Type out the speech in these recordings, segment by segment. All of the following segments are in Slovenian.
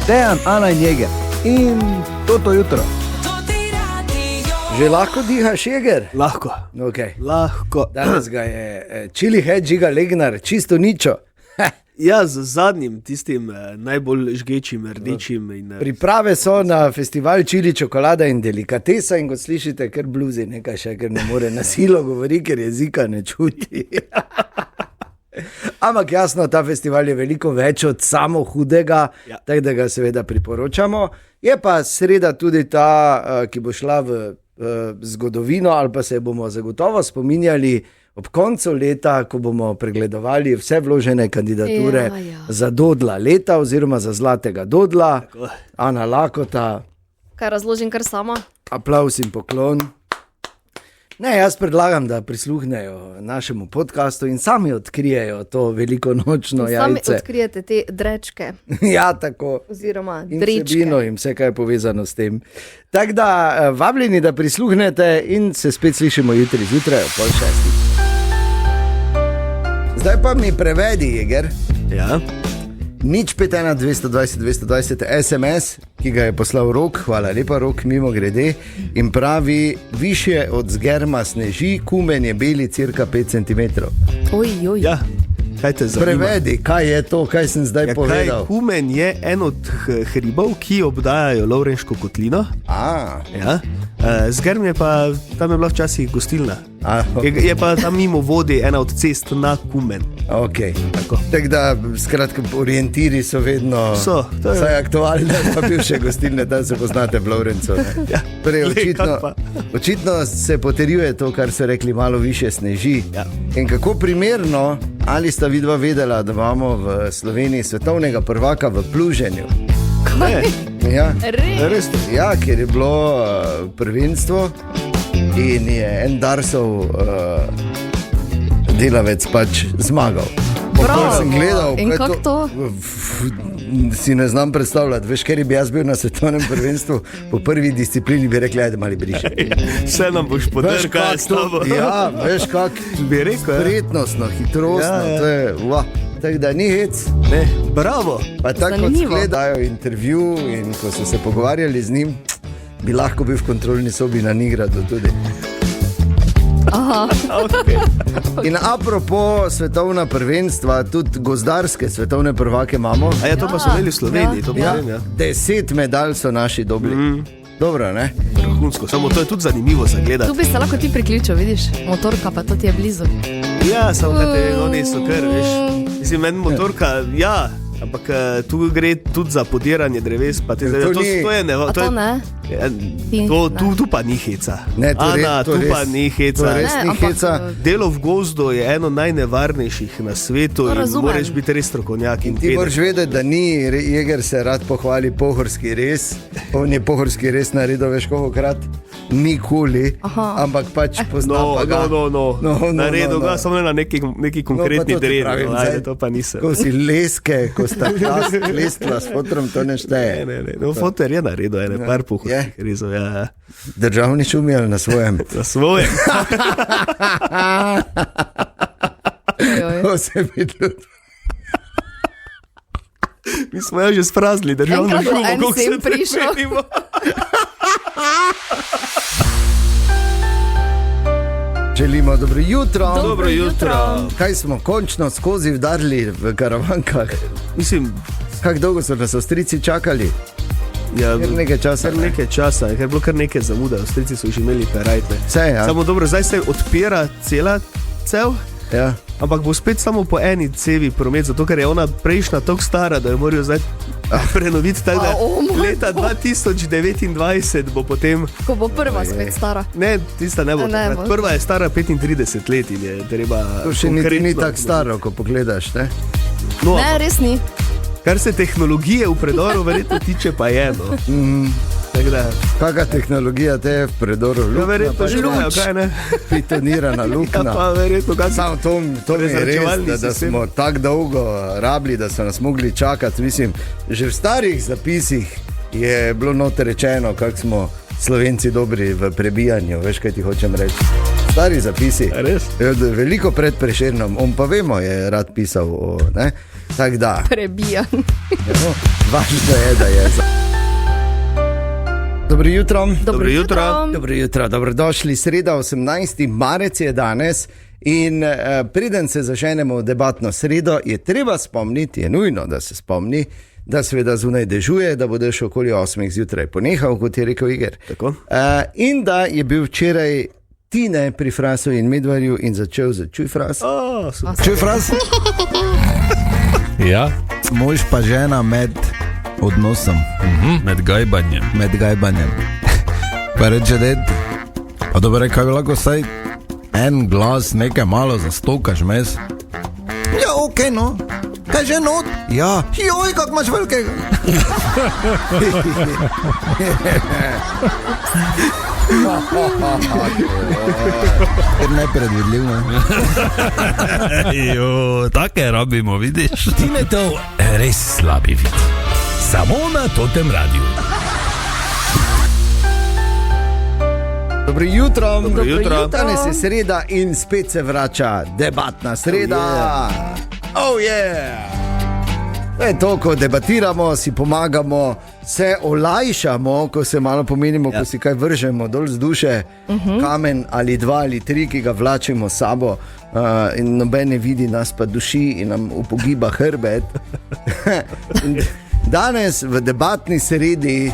Dejan, Ana in Jeger. In to jutro. Že lahko dihaš, Jeger? Lahko. Okay. Lahko. Danes ga je Chili Head, Žiga Legnar, čisto ničo. Ja, z zadnjim, tistim najbolj žgečim, rdečim. Priprave so na festival Chili čokolada in delikatesa in ko slišite, ker bluzi nekaj še, ker ne more na silo govori, ker jezika ne čuti. Ampak jasno, ta festival je veliko več od samo hudega, ja. Tako da ga seveda priporočamo. Je pa sreda tudi ta, ki bo šla v zgodovino ali pa se bomo zagotovo spominjali ob koncu leta, ko bomo pregledovali vse vložene kandidature za Dodla leta oziroma za Zlatega Dodla. Tako. Ana Lakota. Kaj razložim kar sama? Aplavz in poklon. Ne, jaz predlagam, da prisluhnejo našemu podcastu in sami odkrijejo to veliko nočno jajce. Sami odkrijete te drečke. Ja, tako. Oziroma in drečke. In vsebino in vse, kaj je povezano s tem. Tako da, vabljeni, da prisluhnete in se spet slišimo jutri zjutraj ob 5:30. Zdaj pa mi prevedi, Jeger. Ja. 051 220 220 SMS, ki ga je poslal Rok, hvala lepa Rok, mimo grede, in pravi, višje od zgerma sneži, kumen je beli cirka 5 cm. Oj. Ja, kaj te zanima? Prevedi, kaj je to, kaj sem zdaj povedal? Kumen je en od hribov, ki obdajajo Lovrenško kotlino. Ja. Zgerm je pa, tam je bila včasih gostilna. Okay. Je pa tam mimo vodi ena od cest na Kumen. Ok, tako da skratka orientiri so vedno vsaj aktualne, pa bivše gostilne, da se poznate v Lovrencu. Ja. Torej, očitno se potrjuje to, kar so rekli, malo više sneži. Ja. In kako primerno, ali sta vidva vedela, da imamo v Sloveniji svetovnega prvaka v pluženju? Kaj? Ja. Res? Ja, ker je bilo prvenstvo in je en Darsov delavec pač zmagal. Bravo, sem gledal, in kako to? Si ne znam predstavljati. Veš, ker bi jaz bil na svetovnem prvenstvu, po prvi disciplini bi rekli, ajde mali briši. Vse nam boš podrkal s tabo. Ja, veš kak bi rekel, spretnostno, hitrostno, to je tako da ni hec. Ne, bravo. Pa tako kot gledajo intervju in ko so se pogovarjali z njim, bi lahko bil v kontrolni sobi na Nigradu tudi. Aha. Okay. In apropo svetovna prvenstva, tudi gozdarske svetovne prvake imamo. A ja, to pa so imeli v Sloveniji, to povem, ja. 10 medalj so naši dobili. Dobro, ne? Vrhunsko, samo to je tudi zanimivo za gledati. Tu bi se lahko ti priključil, vidiš, motorka pa to ti je blizu. Ja, samo oni so kar, veš. Mislim, meni motorka, ja, ampak tu gre tudi za podiranje dreves, pa te to je nevarno. A to ne? Tu pa ni heca. Ne, Ana, tu pa ni heca. To res ni heca. Delo v gozdu je eno najnevarnejših na svetu in moraš biti res strokovnjak. In ti moraš vedeti, da ni Jeger se rad pohvali pohorski res. On je pohorski res naredil, veš kolikokrat? Nikoli, ampak pač poznam pa ga. Naredil ga samo na neki konkretni tereni. To pa nisem. Ko si leske, ko sta lestla s fotrom, to ne šteje. Ne, fotor je naredil, ene par pohorskih rezov. Ja. Državni šumi ali na svojem? Na svojem. To se mi tudi. Mi smo jo že spraznili, državno šumo, kako se prišel. Želimo dobro jutro. Dobro jutro. Kaj smo končno skozi vdarili v karavankah? Mislim, kako dolgo so nas Avstrijci čakali? Ja, kar nekaj časa. Ker je bilo kar nekaj zamude, Avstrijci so že imeli perajtne. Ja. Samo dobro, zdaj se odpira cel. Ja. Ampak bo spet samo po eni cevi promet, zato ker je ona prejšnja tako stara, da jo morajo zdaj prenoviti. Leta 2029 bo potem... Ko bo prva spet stara. Ne, tista ne bo. Prva je stara 35 let in je treba... To še ni tako staro, ko pogledaš, ne? No, ne, res ni. Kar se tehnologije v predoru verjetno tiče, pa je eno. Kakšna tehnologija te je v predoru? Ja, verjetno že lukajo, kaj ne? Pitonirana lukna. Ja, pa verjetno, kaj se... Samo to mi je res, da smo tako dolgo rabili, da so nas mogli čakati. Mislim, že v starih zapisih je bilo noter rečeno, kako smo Slovenci dobri v prebijanju, veš, kaj ti hočem reči. Stari zapisi. Res? Veliko pred Prešernom, on pa vemo, je rad pisal o... Ne? Tak da. Prebijan. Važno je, da je. Dobro jutro. Dobro jutro. Dobro jutro, dobrodošli. Sreda 18. marec je danes in preden se zaženemo v debatno sredo, je treba spomniti, je nujno, da se spomni, da seveda zunaj dežuje, da bo dež okoli 8 zjutraj ponehal, kot je rekel Iger. In da je bil včeraj Tine pri Frasu in Medvarju in začel za Čuj Fras. Čuj Fras? Ja. Mož pa žena med odnosom. Med gajbanjem. Pa reče, ded, pa dobro, kaj bi lahko saj en glas, nekaj malo zastokaš mes? Ja, okej, no. Kaj že not? Ja. Joj, kak imaš velikega. Ker nepredvidljivo. Jo, take rabimo, vidiš? Tine to res slabi vid. Samo na Totem Radiu. Dobro jutro. Dobro jutro. Danes je sreda in spet se vrača debatna sreda. Oh yeah! To, ko debatiramo, si pomagamo, se olajšamo, ko se malo pomenimo, ko si kaj vržemo dol z duše, kamen ali 2 ali 3, ki ga vlačimo s sabo in noben ne vidi, nas pa duši in nam upogiba hrbet. Danes v debatni sredi,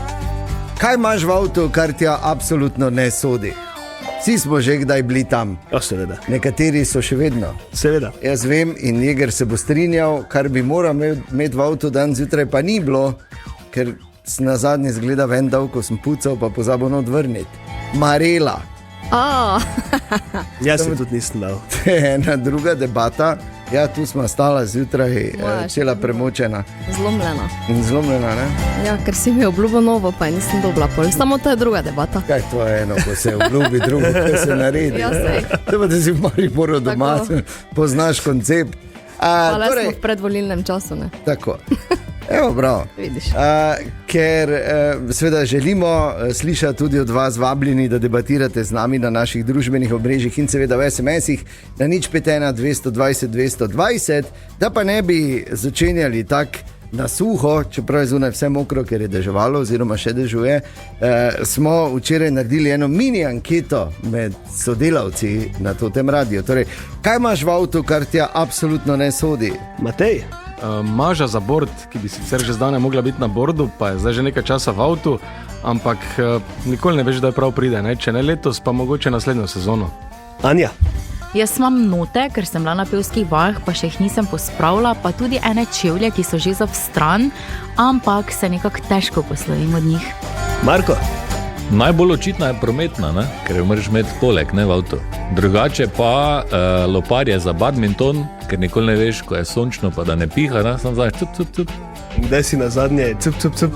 kaj imaš v avtu, kar ti absolutno ne sodi? Vsi smo že kdaj bili tam. Ja, seveda. Nekateri so še vedno. Seveda. Jaz vem in Jeger se bo strinjal, kar bi moral imeti v avtu dan zjutraj, pa ni bilo, ker na zadnji zgleda ven dal, ko sem pucal, pa pozabil odvrniti. Marela. Jaz se tudi nisem dal. To je ena druga debata. Ja, tu smo stala zjutraj, cela premočena. Zlomljena, ne? Ja, ker si mi obljubil novo, pa nisem dobila pol. Samo to je druga debata. Kaj to je eno, ko se obljubi, drugo, ko se naredi. Ja, sej. To pa, da si v Mariboru doma, poznaš koncept. Ale smo v predvolilnem času, ne? Tako. Evo, bravo. Vidiš. Ker seveda želimo slišati tudi od vas, vabljeni, da debatirate z nami na naših družbenih omrežjih in seveda v SMS-ih na 051 220 220, da pa ne bi začenjali tako na suho, čeprav je zunaj vse mokro, ker je deževalo oziroma še dežuje, smo včeraj naredili eno mini anketo med sodelavci na Totem Radiu. Torej, kaj imaš v avtu, kar ti absolutno ne sodi? Matej? Maža za bord, ki bi sicer že zdaj mogla biti na bordu, pa je zdaj že nekaj časa v avtu, ampak nikoli ne veš, da je prav pride, ne? Če ne letos, pa mogoče naslednjo sezono. Anja? Jaz imam note, ker sem bila na pevskih vajah, pa še jih nisem pospravila, pa tudi ene čevlje, ki so že za vstran, ampak se nekako težko poslovim od njih. Marko? Najbolj očitna je prometna, ne? Ker jo moraš imeti poleg, ne, v avtu. Drugače pa loparje za badminton, ker nikoli ne veš, ko je sončno, pa da ne piha, ne? Sam zdaj cup, cup, cup. Kdaj si nazadnje cup, cup, cup?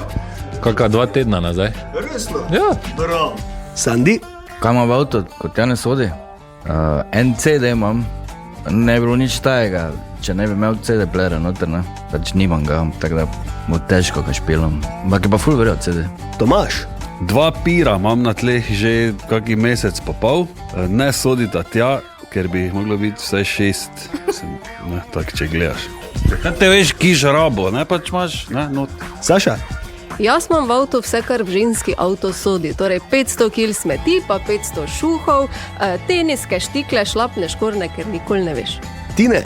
Kakšna 2 tedna nazaj. Resno? Ja. Bravo. Sandi? Kaj imam v avtu, kot ja ne sodi? En CD imam, ne bi bilo nič tajega, če ne bi imel CD playera noter, ne? Pač nimam ga, tako da bo težko, kaj špilam. Ampak je pa ful verjel CD. Tomaš? 2 pira imam na tleh že kaki mesec pa pol, ne sodita tja, ker bi jih moglo biti vse 6, tako če gledaš. Kaj te veš, ki žrabo, ne pač imaš, ne, not. Saša? Jaz imam v avtu vse, kar v ženski avto sodi, torej 500 kg smeti, pa 500 šuhov, teniske, štikle, šlapne škorne, ker nikoli ne veš. Tine?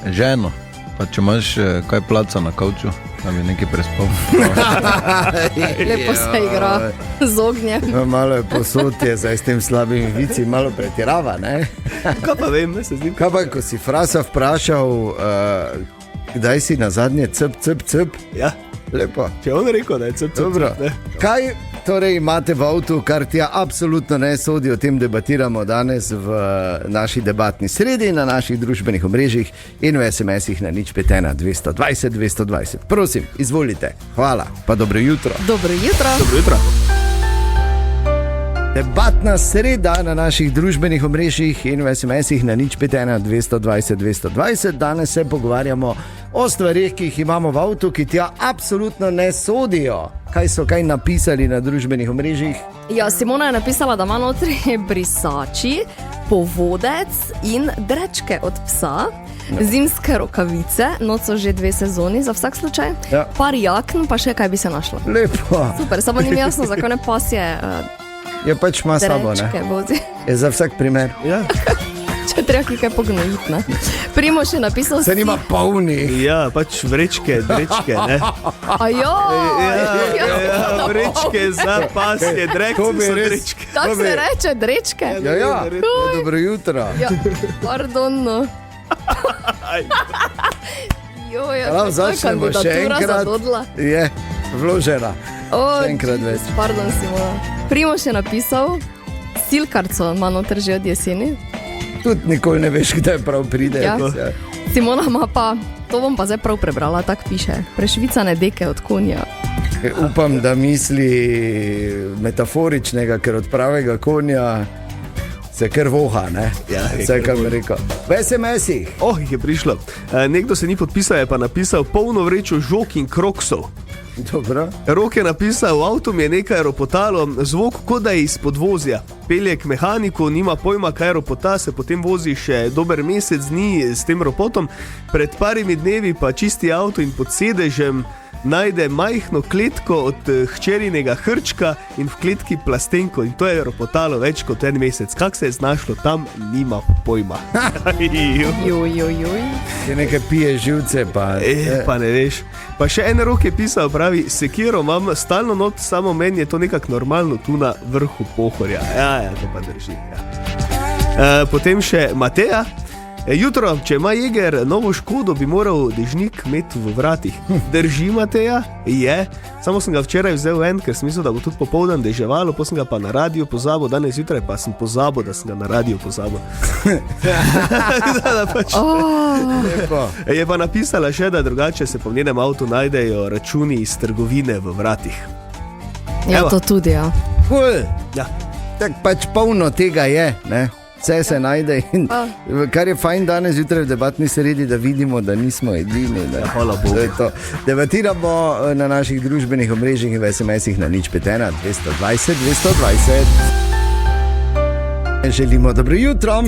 Ženo, pa če imaš kaj placa na kavču, da bi nekaj prespal. Lepo se igra z ognjem. Malo je posodje, zdaj s tem slabimi vici, malo pretirava, ne? Kaj pa vem, ne se zdi? Kaj pa, ko si Frasa vprašal, kdaj si na zadnje cp? Ja. Lepo. Če on rekel, da je cp. Dobro. Kaj torej imate v avtu, kar ti absolutno ne sodi, o tem debatiramo danes v naši debatni sredi, na naših družbenih omrežjih in v SMS-ih na 051 220 220. Prosim, izvolite. Hvala, pa dobro jutro. Dobro jutro. Dobro jutro. Debatna sreda na naših družbenih omrežjih in v SMS-ih na 051 220 220. Danes se pogovarjamo o stvarih, ki jih imamo v avtu, ki tja absolutno ne sodijo. Kaj so napisali na družbenih omrežjih? Ja, Simona je napisala, da ima notri brisači, povodec in drečke od psa, zimske rokavice, noč so že 2 sezoni za vsak slučaj, par jakn, pa še kaj bi se našlo. Lepo. Super, samo ni mi jasno, zakaj ne pasje Je pač ima sabo, ne? drečke vozi. Je za vsak primer. Ja. Če treba kaj pognojiti, ne? Primož je napisal... Se nima polni. Ja, pač vrečke, ne? Ajo! Ja, vrečke za pasje, drečke so vrečke. Tako se reče, drečke? Ja, dobro jutro. Ja, pardon, no. Začnemo še enkrat. Je vložena. Še enkrat več. Pardon, Simona. Primož je napisal, silkarco ima noter že od jeseni. Tudi nikoli ne veš, kdaj prav pride. Ja. Simona ima pa, to bom pa zdaj prav prebrala, tako piše, prešvicane deke od konja. Upam, da misli metaforičnega, ker od pravega konja se kar voha, ne? Ja, vse, kar bi rekel. V SMS-ih. Jih je prišlo. Nekdo se ni podpisal, je pa napisal polno vrečo žog in kroksov. Dobro. Rok je napisal, v avtu mi je nekaj ropotalo, zvok kot da je iz podvozja. Pelje k mehaniku, nima pojma, kaj ropota, se potem vozi še dober mesec dni s tem ropotom. Pred parimi dnevi pa čisti avto in pod sedežem najde majhno kletko od hčerinega hrčka in v kletki plastenko. In to je ropotalo več kot 1 mesec. Kak se je znašlo tam, nima pojma. Je nekaj pije živce, pa... Pa ne veš. Pa še en Rok je pisal, pravi, sekiro imam stalno not, samo meni je to nekako normalno tu na vrhu pohorja. Ja, to pa drži. Ja. Potem še Mateja. Jutro, če ima jeger novo škodo, bi moral dežnik imeti v vratih. Drži, Mateja? Je. Samo sem ga včeraj vzel ven, ker sem mislil, da bo tudi popoldan deževalo, potem sem ga pa na radio pozabil, danes jutraj pa sem pozabil, da sem ga na radio pozabil. Je pa napisala še, da drugače se po njenem avtu najdejo računi iz trgovine v vratih. Ja, to tudi, ja. Cool. Ja. Tak pač polno tega je, ne? Vse se najde in kar je fajn danes zjutraj v debatni sredi, da vidimo, da nismo edini. Hvala Bogu. Debatiramo na naših družbenih omrežjih in v SMS-ih na 051 220 220. Želimo dobro jutro.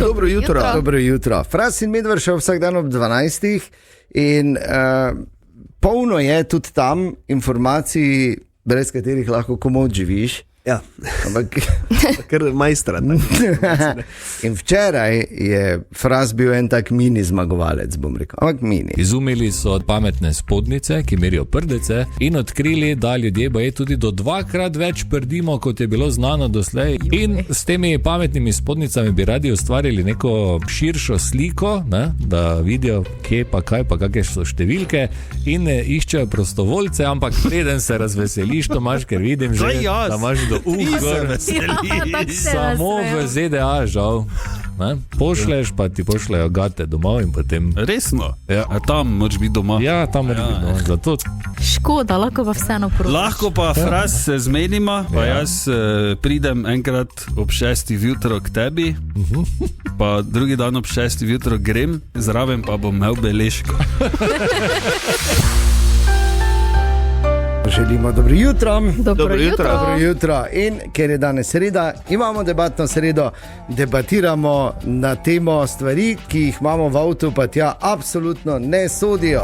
Dobro jutro. Fras in Medvršov vsak dan ob 12. In polno je tudi tam informacij, brez katerih lahko komod živiš. Ja, kar majstra. In včeraj je Fras bil en tak mini zmagovalec, bom rekel. Ampak mini. Izumili so pametne spodnice, ki merijo prdece in odkrili, da ljudje baje tudi do 2-krat več prdimo, kot je bilo znano doslej. In s temi pametnimi spodnicami bi radi ustvarili neko širšo sliko, ne? Da vidijo, kje pa kaj, pa kakšne so številke in iščejo prostovoljce, ampak preden se razveseliš, Tomaž, ker vidim že, da imaš do samo v ZDA, žal. Ne? Pošleš, pa ti pošlejo gate domov in potem... Resno? Ja. A tam moraš biti doma? Ja, tam moraš biti doma. Zato... Škoda, lahko pa vseeno prosiš. Lahko pa, Fras, se zmenimo, pa jaz pridem enkrat ob 6. jutro k tebi, pa drugi dan ob 6. jutro grem, zraven pa bom imel beležko. Želimo dobro jutro. Dobro jutro. In ker je danes sreda, imamo debatno sredo, debatiramo na temo stvari, ki jih imamo v avtu, pa tja absolutno ne sodijo.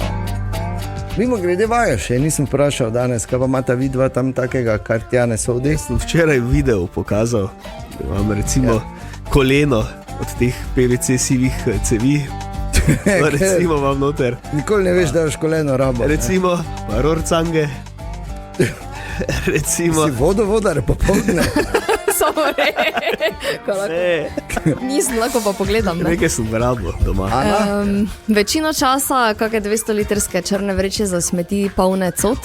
Mimo grede vajo še, nisem vprašal danes, kaj pa imata vidva tam takega, kar tja ne sodi. Sem včeraj video pokazal, da imam recimo koleno od teh PVC sivih cevi. Recimo imam noter. Nikoli ne veš, da je školeno rabo. Recimo, pa rorcange. Recimo. Si vodovodar popoldne. Nisem, lahko pa pogledam. Nekaj sem rabo doma. Večino časa, kakšne 200 litrske črne vreče za smeti polne cot,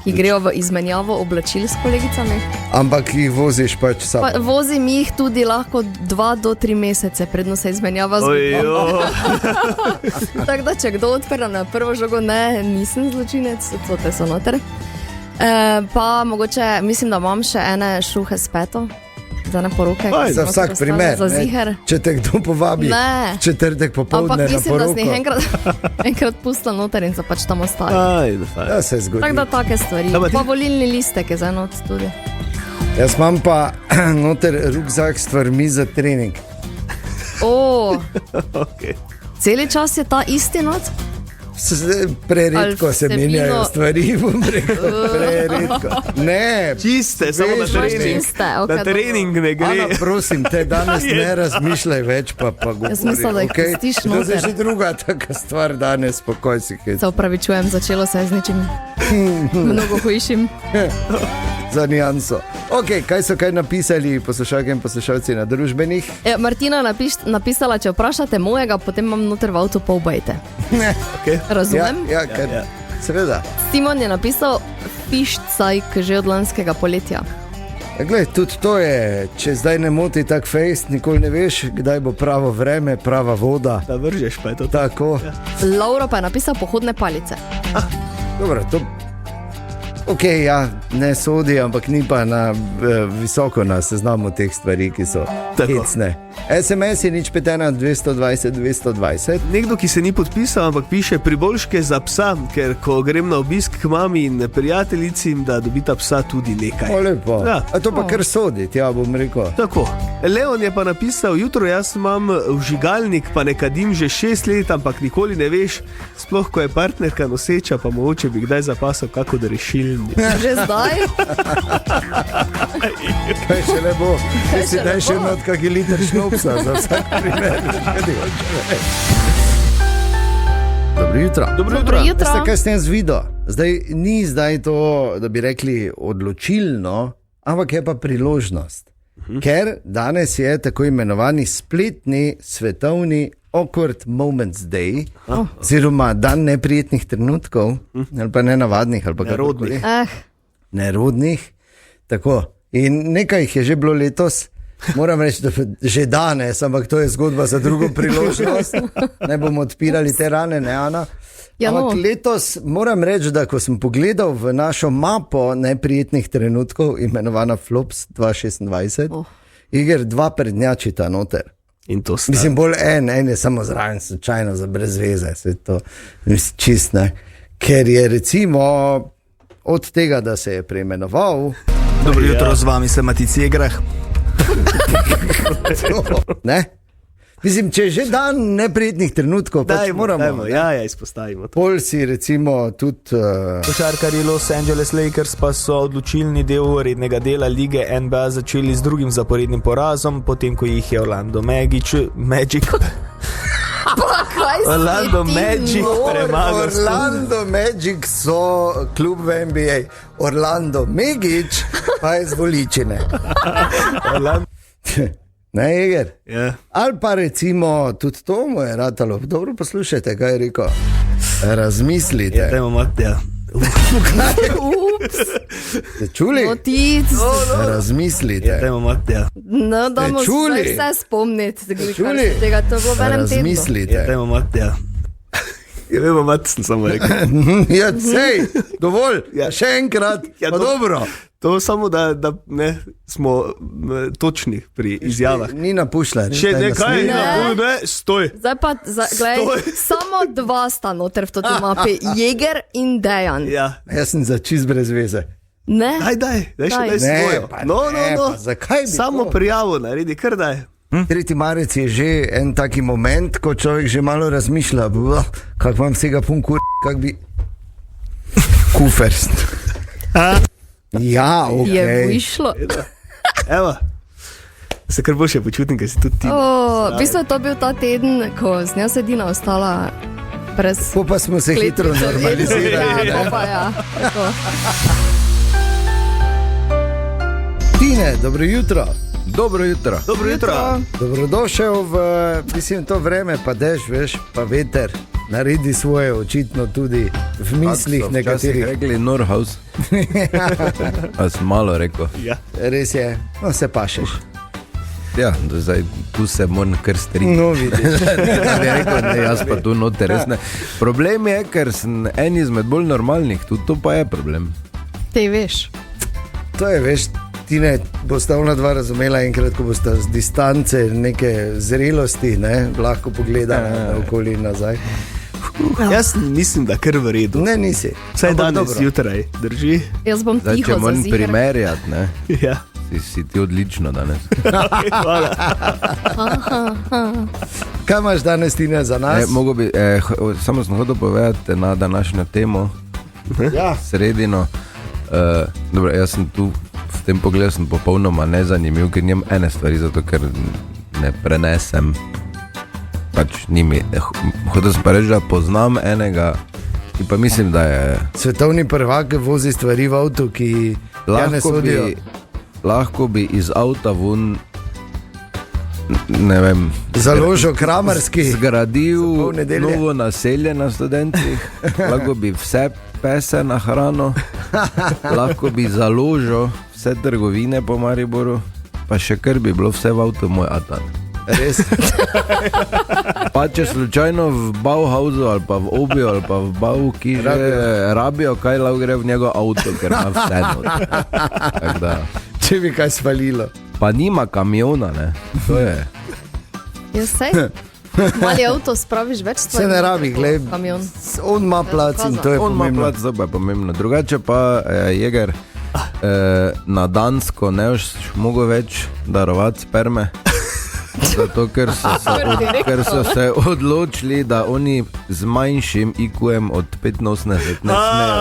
ki grejo v izmenjavo oblačil s kolegicami. Ampak jih voziš pač sabo. Vozim jih tudi lahko 2 do 3 mesece, predno se izmenjava zgodba. Tako da, če kdo odpira na prvo žogo, ne, nisem zločinec, cote so noter. Pa mogoče, mislim, da imam še ene šuhe s peto, za ne poroke. Za vsak primer, če te kdo povabi četrtek popoldne na poroko. Ampak mislim, da sem jih enkrat pustila noter in so pač tam ostali. Ja, se zgodi. Tako da take stvari. Pa volilni listek je za not tudi. Jaz imam pa noter rukzak s stvarmi za trening. Okay. Celi čas je ta isti not? Preredko se menjajo stvari, bom rekel. Preredko. Ne, čiste, samo na trening. Na trening ne gre. Ana, prosim, te danes ne razmišljaj več, pa govori. Jaz mislim, da jih pustiš noter. To je že druga taka stvar danes, spokoj si. Se opravičujem, začelo se je z nečim mnogo hujšim. Za nijanso. Ok, kaj so napisali poslušalke in poslušalci na družbenih? Martina napisala, če vprašate mojega, potem imam noter v avtu pa obajte. Okay. Razumem? Ja, seveda. Simon je napisal fišcajk že od lanskega poletja. Glej, tudi to je, če zdaj ne moti tak fejst, nikoli ne veš, kdaj bo pravo vreme, prava voda. Da vržeš pa je to. Tako. Lauro pa je napisal pohodne palice. Dobro, to... Ok, ja, ne sodi, ampak ni pa visoko na seznamu teh stvari, ki so hecne. SMS je 051 220 220. Nekdo, ki se ni podpisal, ampak piše priboljške za psa, ker ko grem na obisk k mami in prijateljicim, da dobita psa tudi nekaj. Lepo. Ja. A to pa kar sodi, ja bom rekel. Tako. Leon je pa napisal, jutro jaz imam vžigalnik, pa ne kadim že 6 let, ampak nikoli ne veš, sploh ko je partnerka noseča, pa mogoče bi kdaj zapasal kako da rešilni. Že zdaj? Kaj še ne bo? Si daj še not kaki liter šnopsa za vsak primer. Dobro jutro. Dobro jutro. Veste, kaj sem jaz videl? Ni zdaj to, da bi rekli odločilno, ampak je pa priložnost. Ker danes je tako imenovani spletni svetovni Awkward Moments Day, oziroma dan neprijetnih trenutkov, ali pa nenavadnih, ali pa nerodnih. Nerodnih. Tako. In nekaj jih je že bilo letos, moram reči, da že danes, ampak to je zgodba za drugo priložnost. Ne bomo odpirali te rane, ne Ana? Ja, ampak letos moram reči, da ko sem pogledal v našo mapo neprijetnih trenutkov, imenovana Flops 2026, iger 2 prednjačita noter. Mislim, bolj en je samo zraven, slučajno za brez veze, sve to čist, ne. Ker je recimo od tega, da se je preimenoval. Dobro jutro, z vami se Matici Egrah. Ne? Mislim, če je že dan neprijetnih trenutkov, pač moramo. Ja, izpostavimo to. Pol si recimo tudi... Košarkarji Los Angeles Lakers pa so odločilni del rednega dela lige NBA začeli z drugim zaporednim porazom, potem ko jih je Orlando Magic premagal. Orlando Magic so klub v NBA. Orlando Magic pa je z Voličine. Ne, Eger? Yeah. Ali pa recimo tudi to mu je ratalo. Dobro, poslušajte, kaj je rekel. Razmislite. Ja, dajmo Matija. Ste čuli? Razmislite. Ja, dajmo Matija. No, damo se vse spomniti. Čuli? Tega to bo v enem tednu. Razmislite. Ja, dajmo Matija. Ja, vemo, Mati sem samo rekel. Ja, sej, dovolj. Ja. Še enkrat, ja, pa dobro. To samo, da ne smo točni pri izjavah. Ni napušljaj. Še nekaj, ne, stoj. Zdaj pa, gledaj, samo 2 sta noter v toti mapi, Jeger in Dejan. Ja. Jaz sem za čist brez veze. Ne. Daj svojo. No. Zakaj bi samo prijavo naredi, kar daj. 3. marec je že en taki moment, ko človek že malo razmišlja, kak vam vsega pun kak bi... Kuferst. Ja, ok. Je vyšlo. Evo, se kar boljše počutim, ker si tudi ti. V bistvu je to bil ta teden, ko z njo Sedina ostala brez... Pa smo se hitro normalizirali. Ja. Tine, dobro jutro. Dobro jutro. Dobrodošel v, mislim, to vreme, pa dež, veš, pa veter. Naredi svoje, očitno tudi v mislih nekaterih. Včasih rekli Norhaus. A sem malo rekel. Ja. Res je, no se pašeš. Ja, zdaj tu se moram kar striti. No, vidiš. Jaz pa tu noter res ne. Problem je, ker sem en izmed bolj normalnih, tudi to pa je problem. Te veš. To je, veš, Tine, bosta ona dva razumela enkrat, ko bosta z distance neke zrelosti, ne, lahko pogledala okoli nazaj. Jaz mislim, da kar v redu. Ne, nisi. Vsaj danes jutraj, drži? Jaz bom zdaj, tiho če moram primerjati, ne. Ja. si ti odlično danes. Kaj imaš danes, Tina, za nas? Samo sem hodil povedati na današnjo temo, sredino. Dobro, jaz sem tu v tem pogledu sem popolnoma nezanimiv, ker nimam ene stvari, zato ker ne prenesem pač njimi. Hodil sem pa reči, da poznam enega, ki pa mislim, da je svetovni prvak, vozi stvari v avtu, ki ne sodijo. Lahko bi iz avta ven, ne vem, založil kramarski, zgradil novo naselje na Studentih, lahko bi vse pese na hrano, lahko bi založil vse trgovine po Mariboru, pa še kar bi bilo vse v avtu moj atan. Res? Pa če slučajno v Bauhausu ali pa v Obiju ali pa v Bauki že rabijo, kaj lahko gre v njegov avto, ker ima vse not. Če bi kaj svalilo. Pa nima kamiona, ne? To je. Jaz sej. Mali avto spraviš več stvari. Se ne rabi, glej. Kamion. On ima plac in to je on pomembno. On ima plac, to pa je pomembno. Drugače pa Jeger na Dansko ne boš mogel več darovati sperme. Zato, ker so se odločili, da oni z manjšim IQ-em od 85 ne smejo.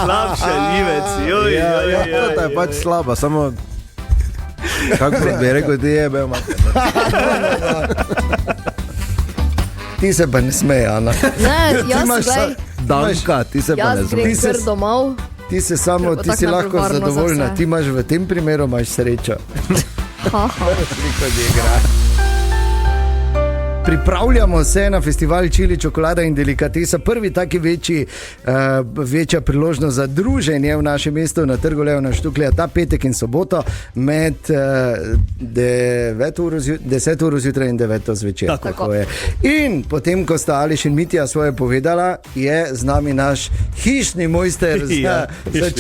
Slabše livec, joj. To je pač slaba, samo kako bi rekel, ti jebe, Ti se pa ne smeje, Ana. Ne, jaz gledaj. Danka, ti se pa ne smeje. Jaz grem kar domov. Ti si lahko zadovoljna, ti imaš v tem primeru srečo. Pripravljamo se na festival Čili, čokolada in delikatesa. Prvi taki večja priložnost za druženje v našem mestu na Trgu Leona Štuklja ta petek in soboto med 10 ur zjutraj in 9 zvečer. Tako je. In potem, ko sta Aleš in Mitja svoje povedala, je z nami naš hišni mojster za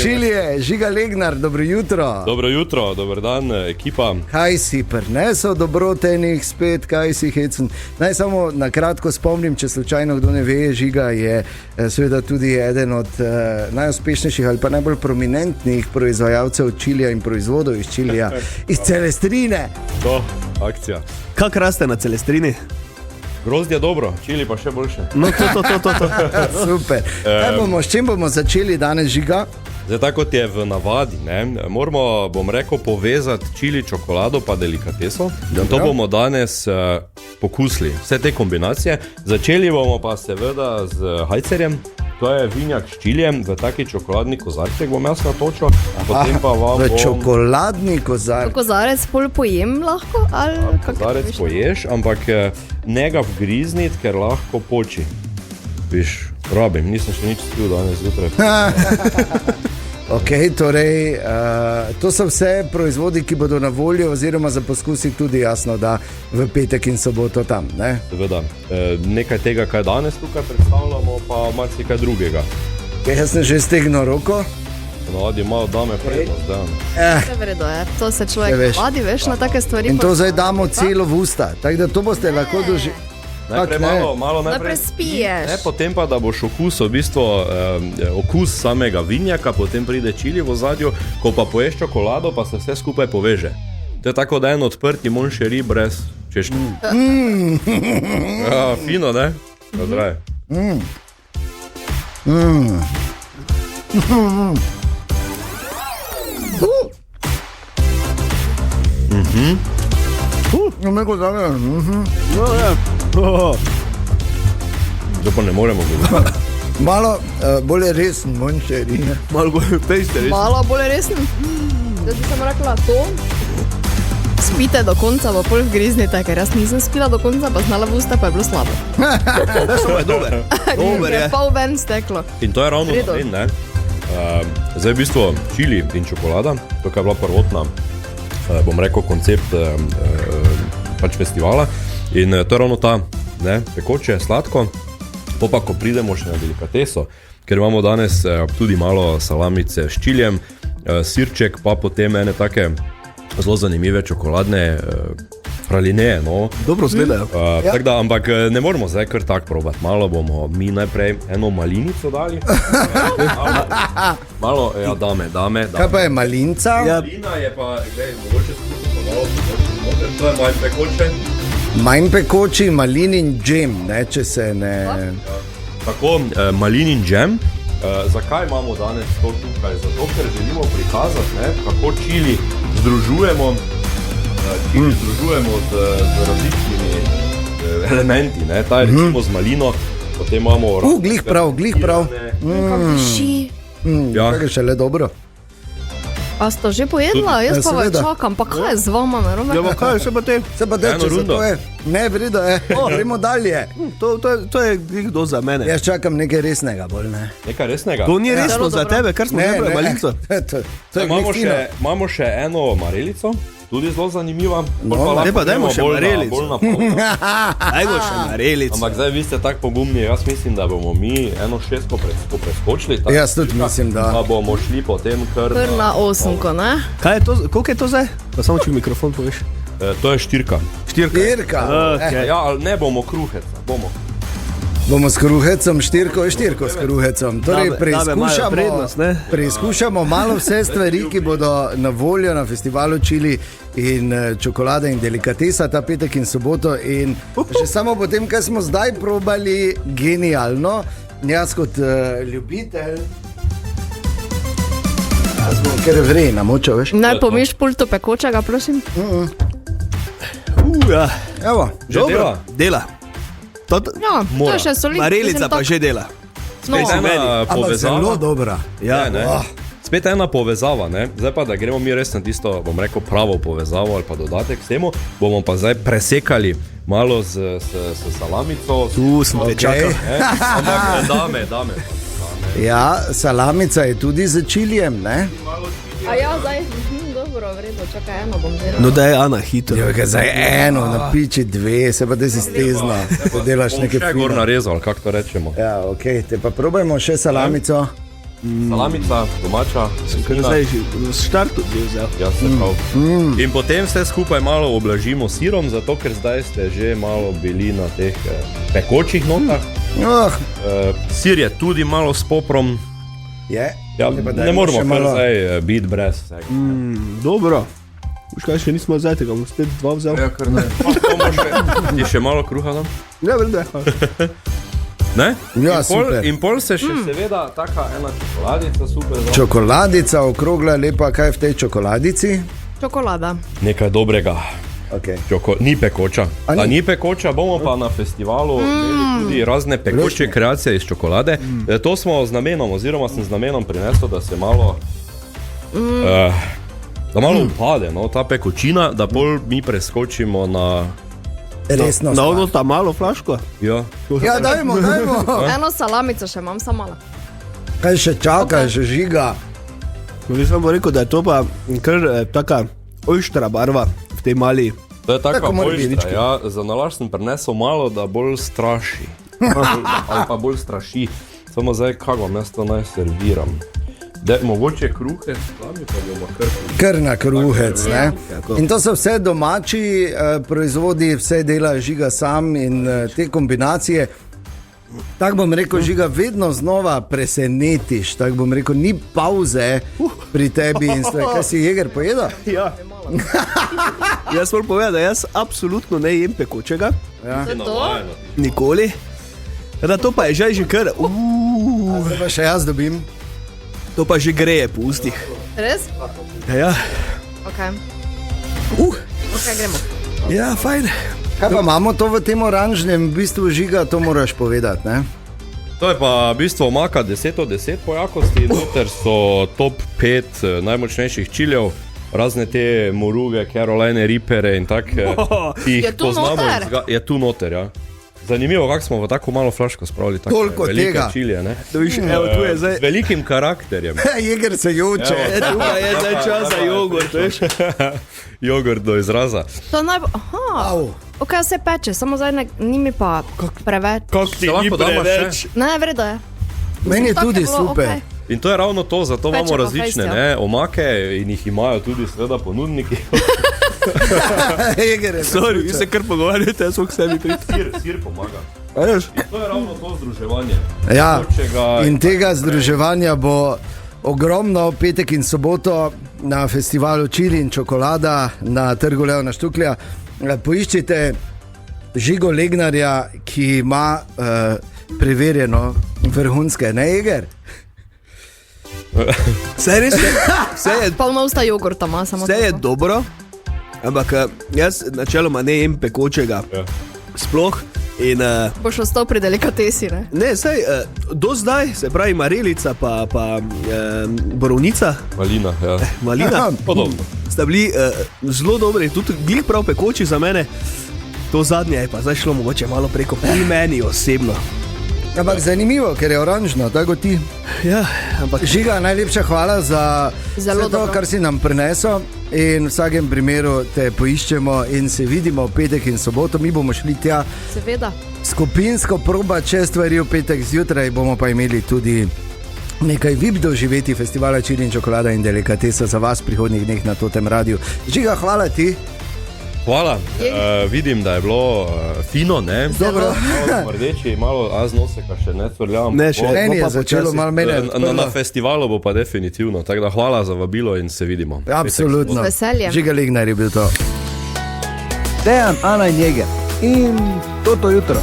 Čilije, Žiga Legnar. Dobro jutro. Dobro jutro, dober dan, ekipa. Kaj si prinesel dobrotenih spet, kaj si hecen? Naj samo na kratko spomnim, če slučajno kdo ne ve, Žiga je seveda tudi eden od najuspešnejših ali pa najbolj prominentnih proizvajalcev čilija in proizvodov iz čilija, iz Celestrine. To, akcija. Kako raste na Celestrini? Grozdje dobro, čili pa še boljše. No, to. Super. S čim bomo začeli danes, Žiga? Zdaj, tako kot je v navadi, moramo, bom rekel, povezati čili, čokolado pa delikateso. To bomo danes pokusili, vse te kombinacije. Začeli bomo pa seveda z hajcerjem. To je vinjak s čilijem v taki čokoladni kozarček, bom jaz natočil. Potem pa vam v čokoladni kozarček. Kozarec pol pojem lahko? Kozarec poješ, ampak ne ga vgrizniti, ker lahko poči. Viš, rabim, nisem še nič spil danes zjutraj. Ok, torej, to so vse proizvodi, ki bodo na voljo, oziroma za poskusi tudi jasno, da v petek in soboto tam, ne? Seveda, nekaj tega, kaj danes tukaj predstavljamo, pa malce kaj drugega. Jaz sem že stegnil roko. Navadi malo dame prednost, da. Vse vredo je, to se človek vadi, veš, na take stvari. In to zdaj damo celo v usta, tako da to boste lahko doživeli. Najprej malo najprej spiješ. Potem pa, da boš okus, v bistvu okus samega vinjaka, potem pride čili v ozadju, ko pa poješ čokolado, pa se vse skupaj poveže. To je tako, da en odprti monšeri brez češke. Ja, fino, ne? Zdraj. To pa ne moremo govoriti. Malo bolj resen monšeri. Malo bolj pejste resen. Malo bolj resen. Zdaj bi samo rekla to. Spite do konca, pa pol vgriznite, ker jaz nisem spila do konca, pa znala v usta, pa je bilo slabo. To je dober. Dober je. Pol ven steklo. In to je ravno namen, ne? Zdaj v bistvu čili in čokolada, to je bila prvotna, bom rekel, koncept pač festivala. In to je ravno ta, ne, pekoče, sladko. Pa ko pridemo še na delikateso, ker imamo danes tudi malo salamice s čilijem, sirček, pa potem ene take zelo zanimive čokoladne pralineje. No. Dobro zgledajo. Tako da, ampak ne moramo zdaj kar tako probati. Malo bomo mi najprej eno malinico dali. Malo, ja, dame. Kaj pa je malinca? Malina je pa, gledaj, mogoče skupaj malo, to je manj pekoče. Manj pekoči, malinin džem, ne, če se ne... Tako, malinin džem. Zakaj imamo danes to tukaj? Zato, ker želimo prikazati, ne, kako čili združujemo z različnimi elementi. Ne. Ta je recimo z malino, potem imamo... glih prav. Ja. Kaj je šele dobro? A sta že pojedla? Jaz pa več čakam, pa kaj je z vama narobe? Ja, pa kaj, se pa te? Se pa teče, to je. Ne, vredo je. Gremo dalje. To je kdo za mene. Jaz čakam nekaj resnega bolj, ne. Nekaj resnega? To ni resno za tebe, kar smo nebili malinco. Imamo še eno marelico, tudi zelo zanimiva. Ne pa dajmo še marelico. Dajmo še marelico. Ampak zdaj vi ste tako pogumni, jaz mislim, da bomo mi eno šestko preskočili. Jaz tudi mislim, da. Pa bomo šli potem kar na osemko, ne? Kaj je to, koliko je to zdaj? Pa samo če mikrofon poveš. To je štirka. Štirka. Ja, ali ne bomo kruheca, bomo. Bomo s kruhecom, štirko s kruhecom. Torej, preizkušamo malo vse stvari, ki bodo na voljo na festivalu čili in čokolade in delikatesa ta petek in soboto. In že samo potem, kaj smo zdaj probali, genialno, jaz kot ljubitelj, jaz bom kar vrej namočal, veš? Naj pomiš pulto pekočega, prosim. Ja. Evo, že dela. Ja, to je še solidno. Marelica pa že dela. Spet ena povezava. Zelo dobra. Ja, ne. Spet ena povezava, ne. Zdaj pa, da gremo mi res na tisto, bom rekel, pravo povezavo ali pa dodatek k temu, bomo pa zdaj presekali malo s salamico. Tu smo te čakali. Ampak dame. Ja, salamica je tudi z čilijem, ne? A ja, zdaj, dobro, vredo, čakaj, eno bom delal. No da je Ana hitro. Jo, zdaj eno, napiči dve, se pa da si stezna, da delaš nekaj fino. Še gor narezal, kako to rečemo. Ja, okej, te pa probajmo še salamico. Salamica, domača. Sem kar zdaj že štartu vzel. Ja, se prav. In potem vse skupaj malo oblažimo sirom, zato ker zdaj ste že malo bili na teh pekočih notah. Sir je tudi malo s poprom. Je? Ja, ne moramo kar zdaj biti brez vsega. Dobro. Už kaj še nismo zdaj, tega bom spet dva vzel. Ja, kar ne. Ti še malo kruha dam? Ne, vrde. Ne? Ja, super. In pol se še seveda taka ena čokoladica super. Čokoladica, okrogla, lepa, kaj je v tej čokoladici? Čokolada. Nekaj dobrega. Okay. Ni pekoča. Ni pekoča, bomo pa na festivalu tudi razne pekoče kreacije iz čokolade. To smo z namenom, oziroma sem z namenom prinesel, da se malo da malo upade, no, ta pekočina, da bolj mi preskočimo na resno. Na ono ta malo flaško? Ja. Ja, dajmo. Eno salamico še imam, samo malo. Kaj še čaka, še žiga? Bi samo rekel, da je to pa kar taka ojštra barva. Te mali. To je taka ojštra, ja, za nalaž sem prinesel malo, da bolj straši. Ali pa bolj straši. Samo zdaj, kako vam jaz to naj serviram. Mogoče kruhec, pa bomo kar na kruhec, ne? In to so vse domači proizvodi, vse dela Žiga sam in te kombinacije. Tako bom rekel, Žiga, vedno znova presenetiš. Tako bom rekel, ni pauze pri tebi in sve. Kaj si jeger pojedel? Ja. Jaz moram povedati, da jaz absolutno ne jem pekočega. Ja. Nikoli. Da to pa je že kar. Zdaj pa še jaz dobim. To pa že greje po ustih. Res? Ja. Ok, gremo. Ja, fajn. Kaj pa imamo to v tem oranžnem, v bistvu, Žiga, to moraš povedati, ne? To je pa v bistvu omaka 10 od 10 po jakosti, noter so top 5 najmočnejših čiljev, razne te moruge, Carolina Reapere in tak, ki jih poznamo. Je tu noter, ja. Zanimivo, kako smo v tako malo flaško spravili tako velike čilje, ne? Z velikim karakterjem. Jeger se joče. Tukaj je zdaj čas za jogurt, veš? Jogurt do izraza. To ok, se peče, samo zdaj ni mi pa preveč. Kako ti ni preveč? Ne, vredo je. Meni je tudi super. In to je ravno to, zato imamo različne omake in jih imajo tudi seveda ponudniki. Sorry, vi se kar pogovarjate, jaz k sebi pridem. Sir pomaga. Veš? To je ravno to združevanje. Ja, in tega združevanja bo ogromno v petek in soboto na festivalu Čili in čokolada na trgu Leona Štuklja. Poiščite Žigo Legnarja, ki ima preverjeno vrhunske, ne Eger? Vse res je. Polno usta jogurta ima, samo vse je dobro, ampak jaz načeloma ne jem pekočega. Sploh. In, boš ostal pri delikatesi, ne? Ne, saj do zdaj, se pravi marelica pa borovnica. Malina, ja. Malina. Podobno. Sta bili zelo dobri, tudi glih prav pekoči za mene. To zadnje je pa zdaj šlo mogoče malo preko pri meni osebno. Ampak zanimivo, ker je oranžno, tako ti. Ja, ampak... Žiga, najlepša hvala za vse to, kar si nam prinesel. In v vsakem primeru te poiščemo in se vidimo v petek in soboto. Mi bomo šli tja. Seveda. Skupinsko proba, če stvari v petek zjutraj, bomo pa imeli tudi nekaj VIP doživeti festivala Čili in čokolada in delikatesa za vas prihodnjih dneh na Totem Radiu. Žiga, hvala ti. Hvala, vidim, da je bilo fino, ne? Dobro. Malo rdeči, malo aznoseka še ne tvrljam. Ne, še eni je začelo malo mene. Na festivalu bo pa definitivno, tako da hvala za vabilo in se vidimo. Absolutno. Z veseljem. Žiga Legnar je bil to. Dejan, Ana in Jeger. In Toto jutro.